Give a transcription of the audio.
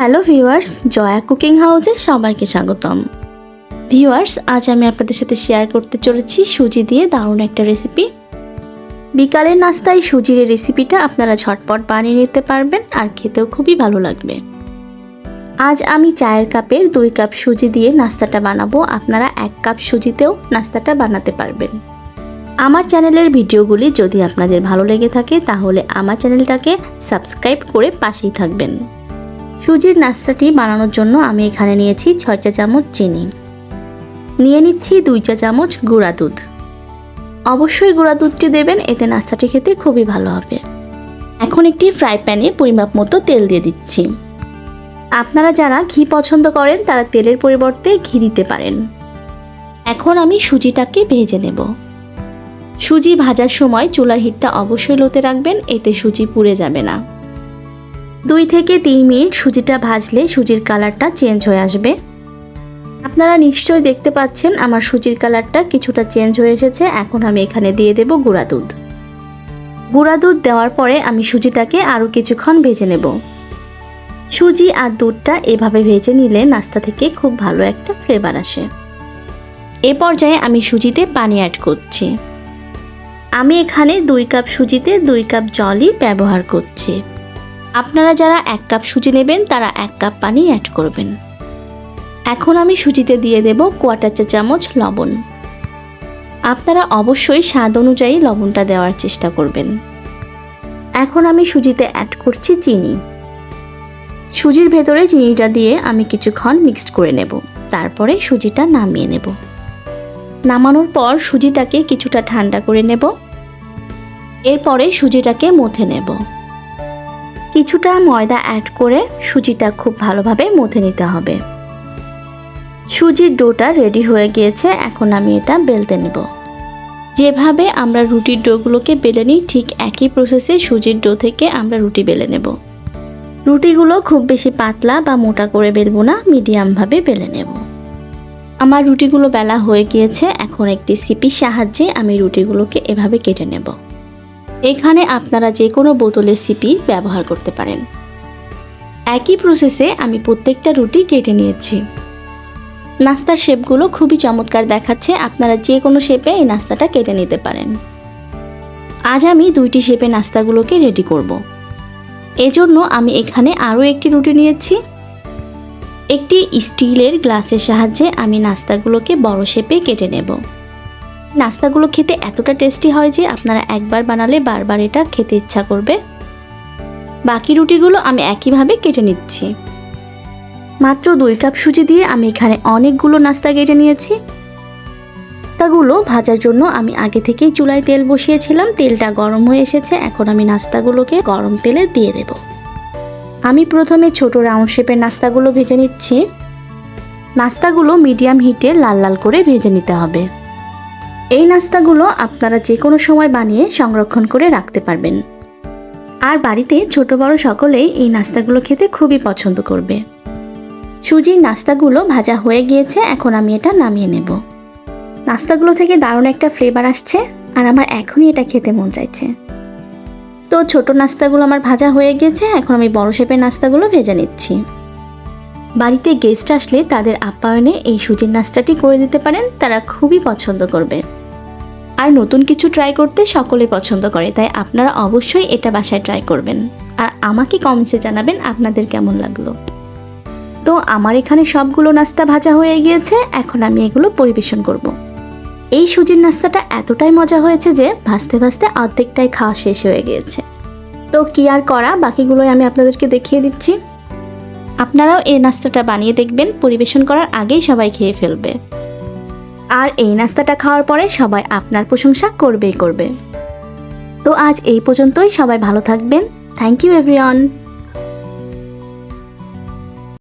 Hello viewers, Jaya cooking হাউসে সবাইকে স্বাগতম। ভিউয়ার্স, আজ আমি আপনাদের সাথে শেয়ার করতে চলেছি সুজি দিয়ে দারুণ একটা রেসিপি। বিকালের নাস্তায় সুজির এই রেসিপিটা আপনারা ঝটপট বানিয়ে নিতে পারবেন আর খেতেও খুবই ভালো লাগবে। আজ আমি চায়ের কাপের 2 কাপ সুজি দিয়ে নাস্তাটা বানাবো। আপনারা 1 কাপ সুজিতেও নাস্তাটা বানাতে পারবেন। আমার চ্যানেলের ভিডিওগুলি যদি আপনাদের ভালো লেগে থাকে তাহলে আমার চ্যানেলটাকে সাবস্ক্রাইব করে পাশেই থাকবেন। সুজির নাস্তাটি বানানোর জন্য আমি এখানে নিয়েছি 6 চা চামচ চিনি, নিয়ে নিচ্ছি 2 চা চামচ গুঁড়া দুধ। অবশ্যই গুঁড়া দুধটি দেবেন, এতে নাস্তাটি খেতে খুবই ভালো হবে। এখন একটি ফ্রাই প্যানে পরিমাপ মতো তেল দিয়ে দিচ্ছি। আপনারা যারা ঘি পছন্দ করেন তারা তেলের পরিবর্তে ঘি দিতে পারেন। এখন আমি সুজিটাকে ভেজে নেব। সুজি ভাজার সময় চুলার হিটটা অবশ্যই লোতে রাখবেন, এতে সুজি পুড়ে যাবে না। 2 থেকে 3 মিনিট সুজিটা ভাজলে সুজির কালারটা চেঞ্জ হয়ে আসবে। আপনারা নিশ্চয়ই দেখতে পাচ্ছেন আমার সুজির কালারটা কিছুটা চেঞ্জ হয়ে এসেছে। এখন আমি এখানে দিয়ে দেব গুঁড়া দুধ। গুঁড়া দুধ দেওয়ার পরে আমি সুজিটাকে আরও কিছুক্ষণ ভেজে নেব। সুজি আর দুধটা এভাবে ভেজে নিলে নাস্তা থেকে খুব ভালো একটা ফ্লেভার আসে। এ পর্যায়ে আমি সুজিতে পানি অ্যাড করছি। আমি এখানে 2 কাপ সুজিতে 2 কাপ জলই ব্যবহার করছি। আপনারা যারা 1 কাপ সুজি নেবেন তারা 1 কাপ পানি অ্যাড করবেন। এখন আমি সুজিতে দিয়ে দেব 1/4 চা চামচ লবণ। আপনারা অবশ্যই স্বাদ অনুযায়ী লবণটা দেওয়ার চেষ্টা করবেন। এখন আমি সুজিতে অ্যাড করছি চিনি। সুজির ভেতরে চিনিটা দিয়ে আমি কিছুক্ষণ মিক্সড করে নেব। তারপরে সুজিটা নামিয়ে নেব। নামানোর পর সুজিটাকে কিছুটা ঠান্ডা করে নেব। এরপরে সুজিটাকে মথে নেব। কিছুটা ময়দা অ্যাড করে সুজিটা খুব ভালোভাবে মথে নিতে হবে। সুজির ডোটা রেডি হয়ে গিয়েছে। এখন আমি এটা বেলতে নেব। যেভাবে আমরা রুটির ডোগুলোকে বেলে নিই ঠিক একই প্রসেসে সুজির ডো থেকে আমরা রুটি বেলে নেব। রুটিগুলো খুব বেশি পাতলা বা মোটা করে বেলবো না, মিডিয়ামভাবে বেলে নেব। আমার রুটিগুলো বেলা হয়ে গিয়েছে। এখন একটি সিপির সাহায্যে আমি রুটিগুলোকে এভাবে কেটে নেব। এখানে আপনারা যে কোনো বোতলের সিপি ব্যবহার করতে পারেন। একই প্রসেসে আমি প্রত্যেকটা রুটি কেটে নিয়েছি। নাস্তার শেপগুলো খুবই চমৎকার দেখাচ্ছে। আপনারা যে কোনো শেপে এই নাস্তাটা কেটে নিতে পারেন। আজ আমি 2টি শেপে নাস্তাগুলোকে রেডি করব। এজন্য আমি এখানে আরও একটি রুটি নিয়েছি। একটি স্টিলের গ্লাসের সাহায্যে আমি নাস্তাগুলোকে বড় শেপে কেটে নেব। নাস্তাগুলো খেতে এতটা টেস্টি হয় যে আপনারা একবার বানালে বারবার এটা খেতে ইচ্ছা করবে। বাকি রুটিগুলো আমি একইভাবে কেটে নিচ্ছি। মাত্র 2 কাপ সুজি দিয়ে আমি এখানে অনেকগুলো নাস্তা কেটে নিয়েছি। নাস্তাগুলো ভাজার জন্য আমি আগে থেকেই চুলায় তেল বসিয়েছিলাম। তেলটা গরম হয়ে এসেছে। এখন আমি নাস্তাগুলোকে গরম তেলে দিয়ে দেব। আমি প্রথমে ছোট রাউন্ড শেপের নাস্তাগুলো ভেজে নিচ্ছি। নাস্তাগুলো মিডিয়াম হিটে লাল লাল করে ভেজে নিতে হবে। এই নাস্তাগুলো আপনারা যে কোনো সময় বানিয়ে সংরক্ষণ করে রাখতে পারবেন। আর বাড়িতে ছোট বড় সকলেই এই নাস্তাগুলো খেতে খুবই পছন্দ করবে। সুজির নাস্তাগুলো ভাজা হয়ে গিয়েছে। এখন আমি এটা নামিয়ে নেব। নাস্তাগুলো থেকে দারুণ একটা ফ্লেভার আসছে আর আমার এখনই এটা খেতে মন চাইছে। তো ছোট নাস্তাগুলো আমার ভাজা হয়ে গিয়েছে। এখন আমি বড় শেপের নাস্তাগুলো ভেজে নিচ্ছি। বাড়িতে গেস্ট আসলে তাদের আপ্যায়নে এই সুজির নাস্তাটি করে দিতে পারেন, তারা খুবই পছন্দ করবে। আর নতুন কিছু ট্রাই করতে সকলে পছন্দ করে, তাই আপনারা অবশ্যই এটা বাসায় ট্রাই করবেন আর আমাকে কমেন্টসে জানাবেন আপনাদের কেমন লাগলো। তো আমার এখানে সবগুলো নাস্তা ভাজা হয়ে গিয়েছে। এখন আমি এগুলো পরিবেশন করব। এই সুজির নাস্তাটা এতটাই মজা হয়েছে যে ভাজতে ভাজতে অর্ধেকটাই খাওয়া শেষ হয়ে গিয়েছে। তো কি আর করা, বাকিগুলোই আমি আপনাদেরকে দেখিয়ে দিচ্ছি। আপনারাও এই নাস্তাটা বানিয়ে দেখবেন, পরিবেশন করার আগেই সবাই খেয়ে ফেলবে। আর এই নাস্তাটা খাওয়ার পরে সবাই আপনার প্রশংসা করবেই করবে। তো আজ এই পর্যন্তই। সবাই ভালো থাকবেন। Thank you everyone.